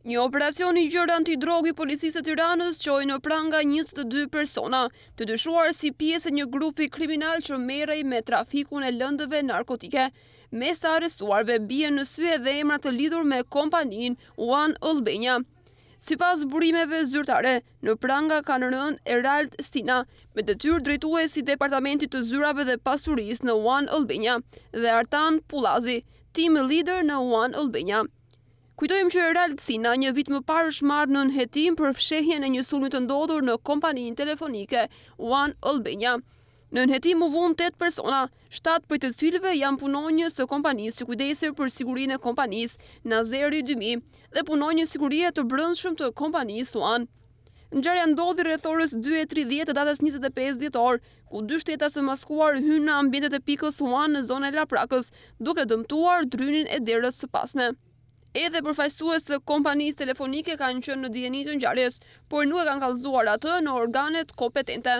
Një operacion i gjerë antidrog i policisë së Tiranës çoi në pranga 22 persona, të dyshuar si pjesë e një grupi kriminal që merrej me trafikun e lëndëve narkotike. Mes të arrestuarve bien në sy edhe emra të lidhur me kompaninë One Albania. Sipas burimeve zyrtare, në pranga kanë rënë Erald Stina, me detyrë drejtues i Departamentit të Zyrave dhe Pasurisë në One Albania, dhe Artan Pullazi, team leader në One Albania. Kujtojmë që Erald Sina një vit më parë është marrë nën hetim për fshehjen e një sulmi të ndodhur në kompaninë telefonike One Albania. Nën hetim u vun 8 persona, 7 prej të cilëve janë punonjës të kompanisë që kujdesej për sigurinë e kompanisë, Nazeri 2000, dhe punonjës sigurie të brendshëm të kompanisë One. Ngjarja ndodhi rreth orës 2:30 të datës 25 dhjetor, ku 2 shtetas të maskuar hynë në ambientet e pikës One në zonën e Laprakës, duke dëmtuar drynin e derës së pasme. Edhe përfaqësues të kompanisë telefonike kanë qenë në dijeni të ngjarjes, por nuk e kanë kallëzuar atë në organet kompetente.